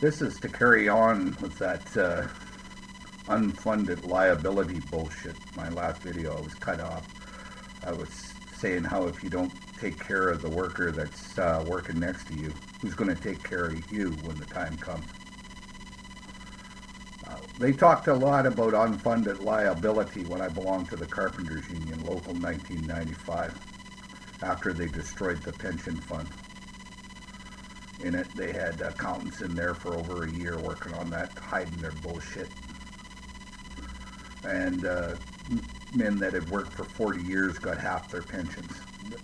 This is to carry on with that unfunded liability bullshit. My last video, I was cut off. I was saying how if you don't take care of the worker that's working next to you, who's going to take care of you when the time comes? They talked a lot about unfunded liability when I belonged to the Carpenters Union, Local 1995, after they destroyed the pension fund. In it, they had accountants in there for over a year working on that, hiding their bullshit. And men that had worked for 40 years got half their pensions.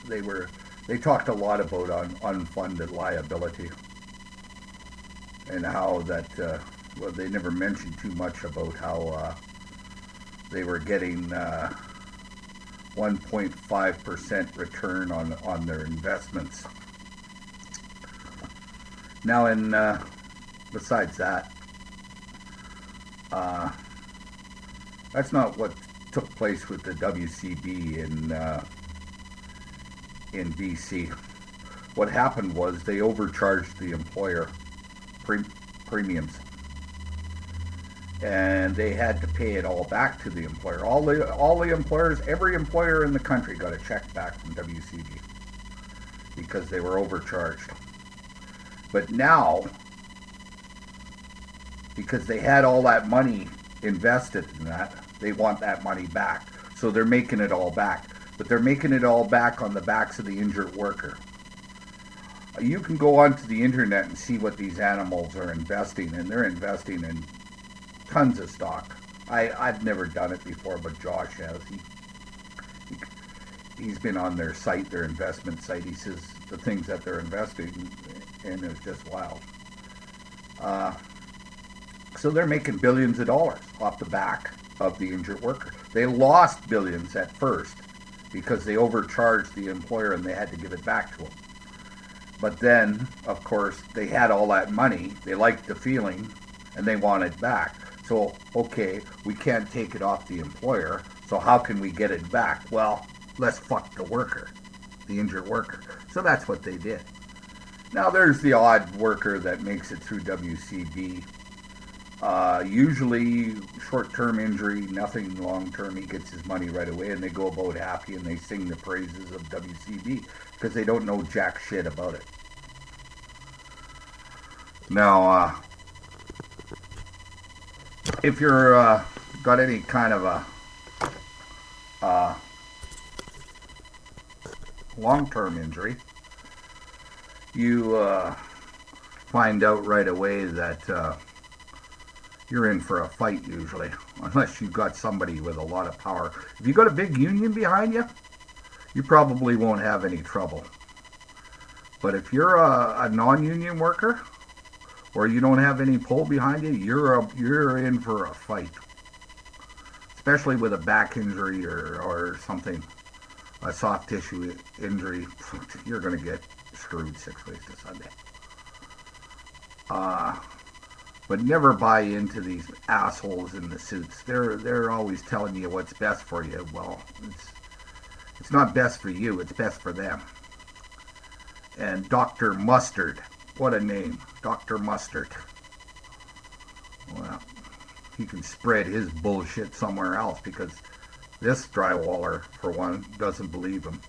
They talked a lot about unfunded liability and how that, well, they never mentioned too much about how they were getting 1.5% return on their investments. Now, besides that, that's not what took place with the WCB in BC. What happened was they overcharged the employer premiums, and they had to pay it all back to the employer. All the employers, every employer in the country got a check back from WCB because they were overcharged. But now, because they had all that money invested in that, they want that money back. So they're making it all back. But they're making it all back on the backs of the injured worker. You can go onto the internet and see what these animals are investing in. They're investing in tons of stock. I've never done it before, but Josh has. He's been on their site, their investment site. He says the things that they're investing in is just wild. So they're making billions of dollars off the back of the injured worker. They lost billions at first because they overcharged the employer and they had to give it back to them. But then, of course, they had all that money. They liked the feeling and they want it back. So, okay, we can't take it off the employer. So how can we get it back? Well, let's fuck the worker, the injured worker. So that's what they did. Now, there's the odd worker that makes it through WCB. Usually short-term injury, nothing long-term. He gets his money right away and they go about happy and they sing the praises of WCB because they don't know jack shit about it. Now, if you're got any kind of a long-term injury, you find out right away that you're in for a fight usually, unless you've got somebody with a lot of power. If you got a big union behind you, you probably won't have any trouble. But if you're a non-union worker, or you don't have any pull behind you, you're in for a fight. Especially with a back injury or something, a soft tissue injury, you're going to get screwed 6 weeks to Sunday. But never buy into these assholes in the suits. They're always telling you what's best for you. Well, it's not best for you. It's best for them. And Dr. Mustard, what a name, Dr. Mustard. Well, he can spread his bullshit somewhere else because this drywaller, for one, doesn't believe him.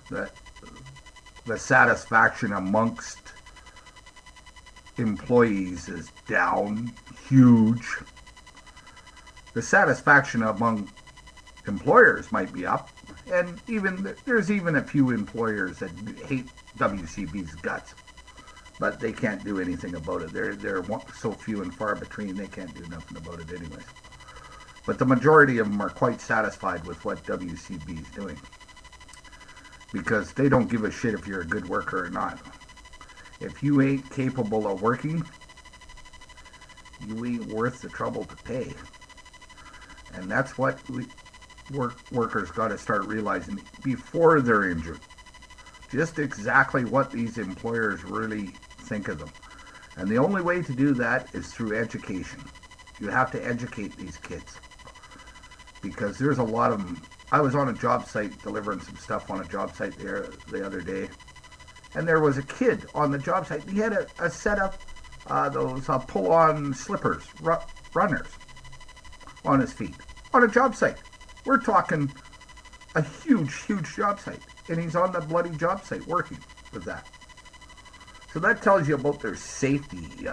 That the satisfaction amongst employees is down huge. The satisfaction among employers might be up, and there's even a few employers that hate WCB's guts, but they can't do anything about it. They're so few and far between, they can't do nothing about it anyways. But the majority of them are quite satisfied with what WCB is doing because they don't give a shit if you're a good worker or not. If you ain't capable of working, you ain't worth the trouble to pay. And that's what workers got to start realizing before they're injured. Just exactly what these employers really think of them. And the only way to do that is through education. You have to educate these kids. Because there's a lot of them. I was on a job site delivering some stuff on a job site there the other day. And there was a kid on the job site. He had a set of those pull-on slippers, runners on his feet on a job site. We're talking a huge, huge job site, and he's on the bloody job site working with that. So that tells you about their safety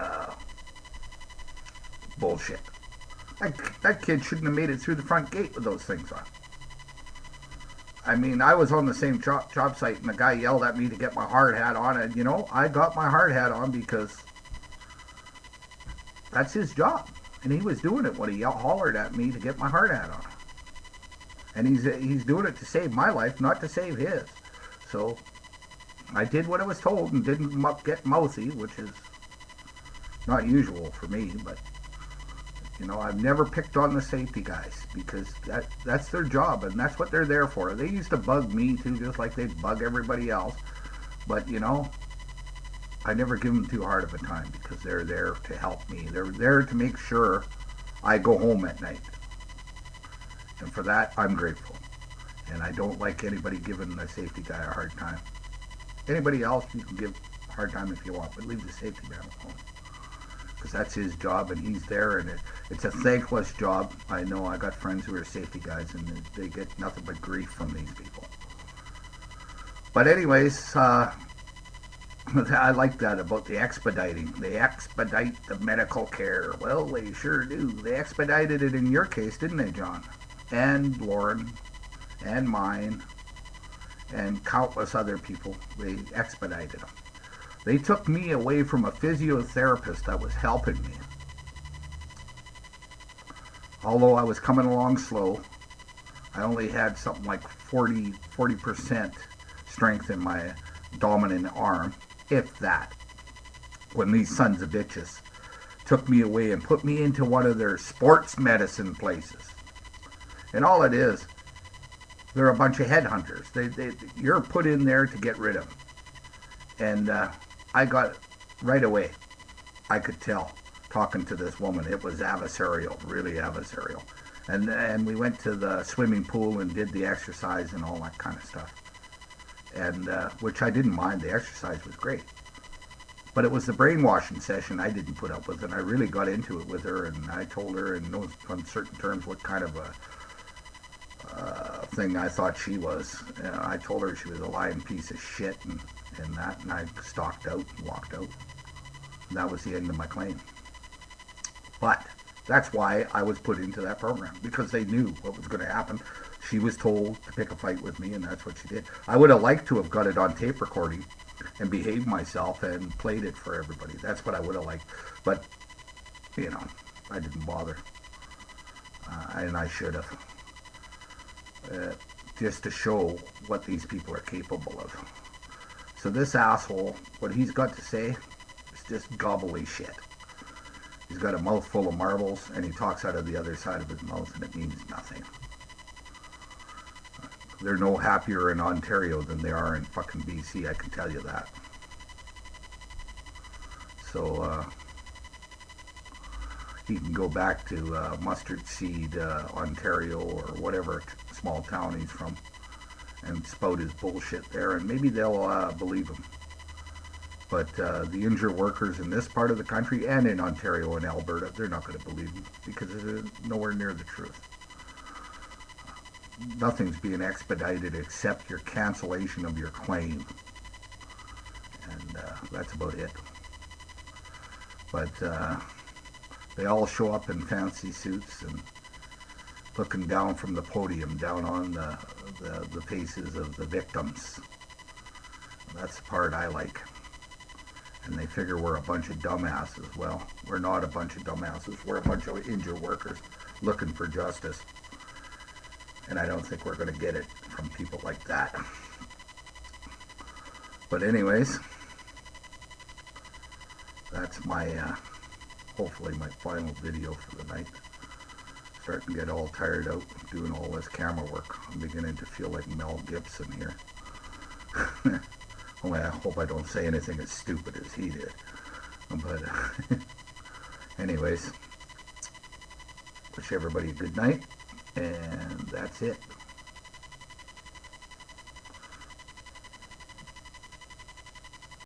bullshit. That kid shouldn't have made it through the front gate with those things on. I mean, I was on the same job site, and the guy yelled at me to get my hard hat on, and you know, I got my hard hat on because that's his job, and he was doing it when he hollered at me to get my hard hat on. And he's doing it to save my life, not to save his. So I did what I was told and didn't get mouthy, which is not usual for me. But you know, I've never picked on the safety guys because that's their job and that's what they're there for. They used to bug me too, just like they bug everybody else. But you know, I never give them too hard of a time because they're there to help me. They're there to make sure I go home at night. And for that, I'm grateful. And I don't like anybody giving the safety guy a hard time. Anybody else, you can give a hard time if you want, but leave the safety man alone. Because that's his job, and he's there, and it's a thankless job. I know I got friends who are safety guys, and they get nothing but grief from these people. But anyways, I like that about the expediting. They expedite the medical care. Well, they sure do. They expedited it in your case, didn't they, John? And Lauren, and mine, and countless other people. They expedited them. They took me away from a physiotherapist that was helping me. Although I was coming along slow, I only had something like 40% strength in my dominant arm, if that, when these sons of bitches took me away and put me into one of their sports medicine places. And all it is, they're a bunch of headhunters. You're put in there to get rid of them. And I got right away. I could tell talking to this woman. It was adversarial, really adversarial. And we went to the swimming pool and did the exercise and all that kind of stuff. And which I didn't mind. The exercise was great. But it was the brainwashing session I didn't put up with, and I really got into it with her, and I told her in those uncertain terms what kind of a thing I thought she was. I told her she was a lying piece of shit, and I stalked out and walked out. And that was the end of my claim. But that's why I was put into that program, because they knew what was going to happen. She was told to pick a fight with me, and that's what she did. I would have liked to have got it on tape recording and behaved myself and played it for everybody. That's what I would have liked. But, you know, I didn't bother. And I should have. Just to show what these people are capable of. So this asshole, what he's got to say is just gobbly shit. He's got a mouthful of marbles, and he talks out of the other side of his mouth, and it means nothing. They're no happier in Ontario than they are in fucking BC, I can tell you that. So, he can go back to Mustard Seed, Ontario, or whatever small town he's from, and spout his bullshit there, and maybe they'll believe him. But the injured workers in this part of the country and in Ontario and Alberta, they're not going to believe him because it's nowhere near the truth. Nothing's being expedited except your cancellation of your claim. And that's about it. But they all show up in fancy suits and looking down from the podium, down on the faces of the victims. That's the part I like. And they figure we're a bunch of dumbasses. Well, we're not a bunch of dumbasses. We're a bunch of injured workers looking for justice. And I don't think we're going to get it from people like that. But anyways, that's my, hopefully my final video for the night. Starting to get all tired out doing all this camera work. I'm beginning to feel like Mel Gibson here. Only I hope I don't say anything as stupid as he did. But anyways, wish everybody a good night, and that's it.